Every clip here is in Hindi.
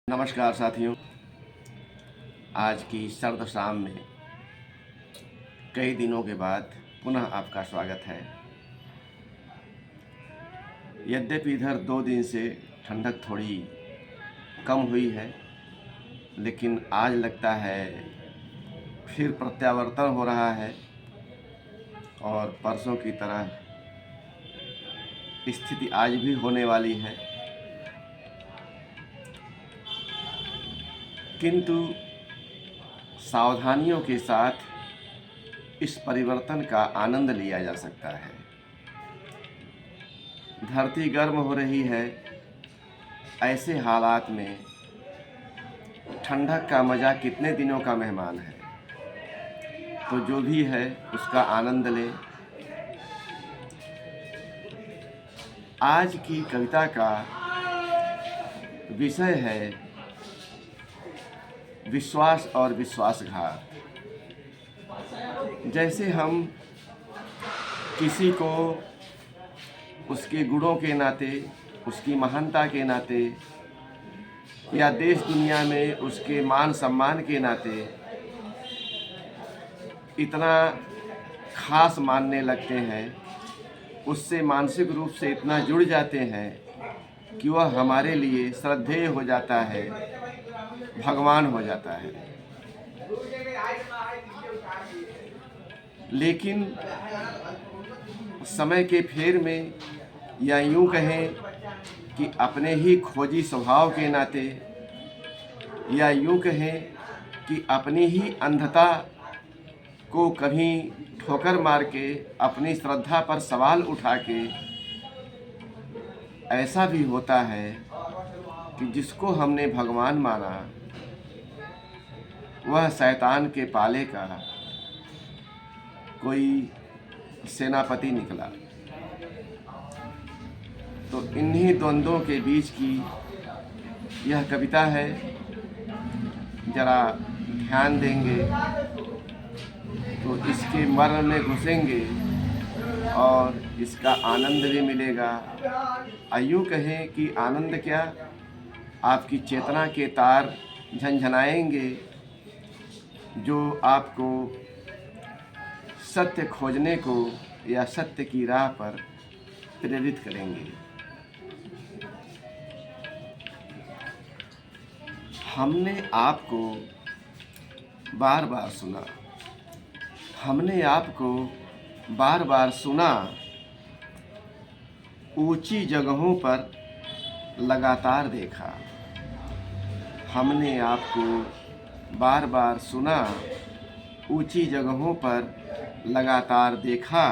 नमस्कार साथियों। आज की सर्द शाम में कई दिनों के बाद पुनः आपका स्वागत है। यद्यपि इधर 2 दिन से ठंडक थोड़ी कम हुई है, लेकिन आज लगता है फिर प्रत्यावर्तन हो रहा है और परसों की तरह स्थिति आज भी होने वाली है। किंतु सावधानियों के साथ इस परिवर्तन का आनंद लिया जा सकता है। धरती गर्म हो रही है, ऐसे हालात में ठंडक का मज़ा कितने दिनों का मेहमान है, तो जो भी है उसका आनंद लें। आज की कविता का विषय है विश्वास और विश्वासघात। जैसे हम किसी को उसके गुणों के नाते, उसकी महानता के नाते या देश दुनिया में उसके मान सम्मान के नाते इतना खास मानने लगते हैं, उससे मानसिक रूप से इतना जुड़ जाते हैं कि वह हमारे लिए श्रद्धेय हो जाता है, भगवान हो जाता है। लेकिन समय के फेर में, या यूं कहें कि अपने ही खोजी स्वभाव के नाते, या यूं कहें कि अपनी ही अंधता को कभी ठोकर मार के अपनी श्रद्धा पर सवाल उठा के ऐसा भी होता है कि जिसको हमने भगवान माना वह शैतान के पाले का कोई सेनापति निकला। तो इन्हीं द्वंद्वों के बीच की यह कविता है। जरा ध्यान देंगे तो इसके मर्म में घुसेंगे और इसका आनंद भी मिलेगा। यूँ कहें कि आनंद क्या, आपकी चेतना के तार झनझनाएंगे, जो आपको सत्य खोजने को या सत्य की राह पर प्रेरित करेंगे। हमने आपको बार बार सुना, हमने आपको बार बार सुना, ऊंची जगहों पर लगातार देखा। हमने आपको बार बार सुना, ऊंची जगहों पर लगातार देखा।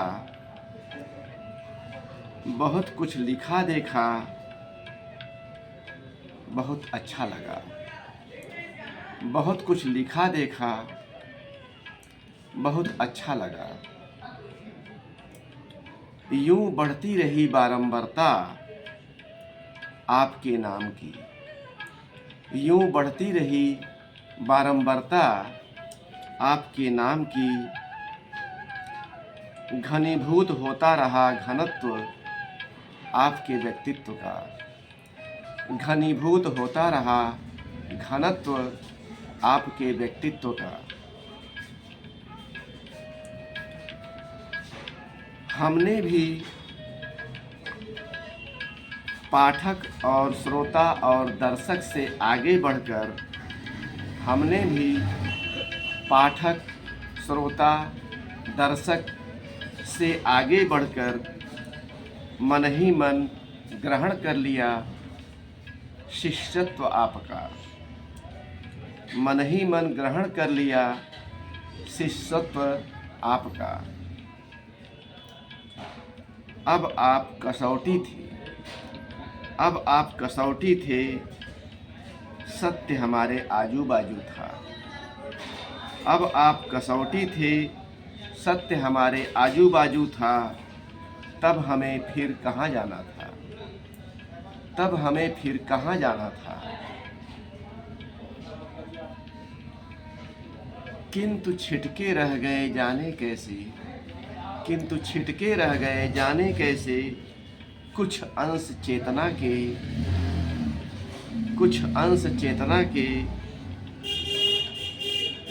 बहुत कुछ लिखा देखा, बहुत अच्छा लगा। बहुत कुछ लिखा देखा, बहुत अच्छा लगा। यूं बढ़ती रही बारंबारता आपके नाम की। यूं बढ़ती रही बारंबारता आपके नाम की। घनीभूत होता रहा घनत्व आपके व्यक्तित्व का। घनीभूत होता रहा घनत्व आपके व्यक्तित्व का। हमने भी पाठक और श्रोता और दर्शक से आगे बढ़कर, हमने भी पाठक, श्रोता, दर्शक से आगे बढ़कर मन ही मन ग्रहण कर लिया शिष्यत्व आपका। मन ही मन ग्रहण कर लिया शिष्यत्व आपका। अब आप कसौटी थे, अब आप कसौटी थे, सत्य हमारे आजू बाजू था। अब आप कसौटी थे, सत्य हमारे आजू बाजू था। तब हमें फिर कहाँ जाना था, तब हमें फिर कहाँ जाना था। किंतु छिटके रह गए जाने कैसे, किंतु छिटके रह गए जाने कैसे, कुछ अंश चेतना के, कुछ अंश चेतना के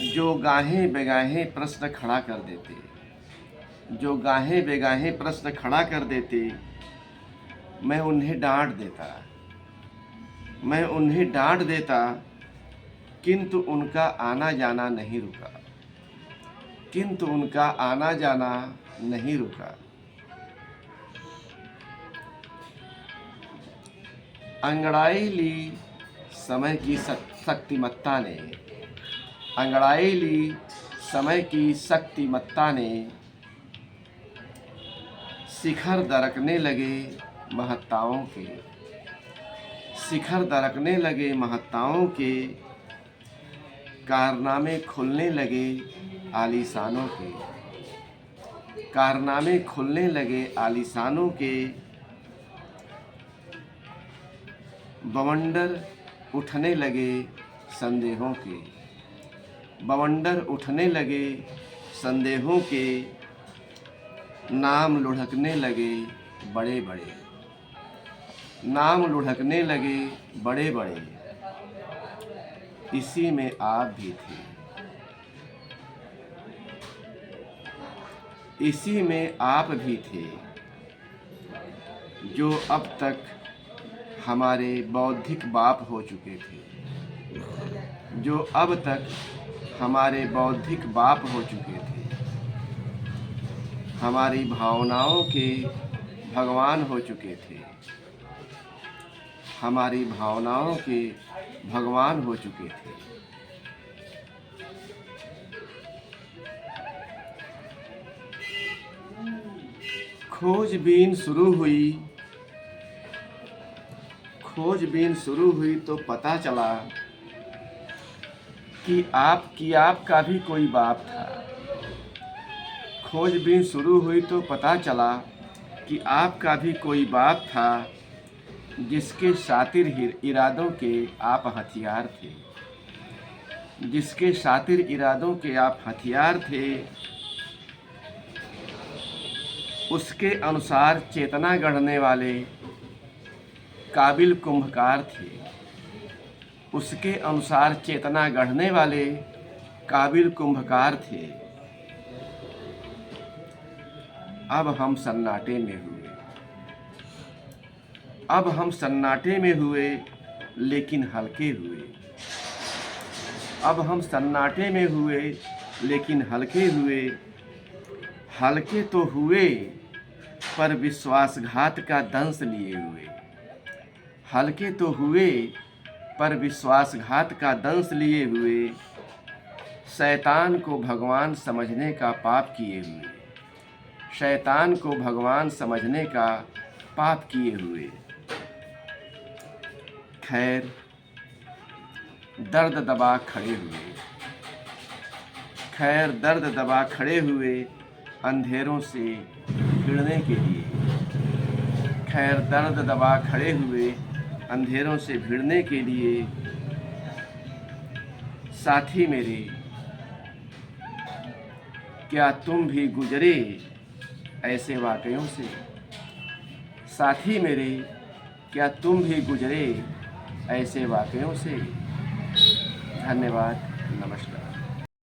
जो गाहे बेगाहे प्रश्न खड़ा कर देते, जो गाहे बेगाहे प्रश्न खड़ा कर देते, मैं उन्हें डांट देता, मैं उन्हें डांट देता, किंतु उनका आना जाना नहीं रुका, किंतु उनका आना जाना नहीं रुका। अंगड़ाई ली समय की शक्तिमत्ता ने, अंगड़ाई ली समय की शक्तिमत्ता ने, शिखर दरकने लगे महत्ताओं के, शिखर दरकने लगे महत्ताओं के, कारनामे खुलने लगे आलीशानों के, कारनामे खुलने लगे आलीशानों के, बवंडर उठने लगे संदेहों के, बवंडर उठने लगे संदेहों के, नाम लुढ़कने लगे बड़े बड़े, नाम लुढ़कने लगे बड़े बड़े, इसी में आप भी थे, इसी में आप भी थे, जो अब तक हमारे बौद्धिक बाप हो चुके थे, जो अब तक हमारे बौद्धिक बाप हो चुके थे, हमारी भावनाओं के भगवान हो चुके थे, हमारी भावनाओं के भगवान हो चुके थे। खोजबीन शुरू हुई, खोजबीन शुरू हुई तो पता चला कि आपका भी कोई बाप था। खोजबीन शुरू हुई तो पता चला कि आपका भी कोई बाप था, जिसके शातिर इरादों के आप हथियार थे, जिसके शातिर इरादों के आप हथियार थे। उसके अनुसार चेतना गढ़ने वाले काबिल कुंभकार थे, उसके अनुसार चेतना गढ़ने वाले काबिल कुंभकार थे। अब हम सन्नाटे में हुए, अब हम सन्नाटे में हुए लेकिन हल्के हुए, अब हम सन्नाटे में हुए लेकिन हल्के हुए। हल्के तो हुए पर विश्वासघात का दंश लिए हुए, हल्के तो हुए पर विश्वासघात का दंश लिए हुए। शैतान को भगवान समझने का पाप किए हुए, शैतान को भगवान समझने का पाप किए हुए। खैर दर्द दबा खड़े हुए, खैर दर्द दबा खड़े हुए अंधेरों से भिड़ने के लिए, खैर दर्द दबा खड़े हुए अंधेरों से भिड़ने के लिए। साथी मेरे क्या तुम भी गुजरे ऐसे वाक़यों से, साथी मेरे क्या तुम भी गुजरे ऐसे वाक़यों से। धन्यवाद, नमस्कार।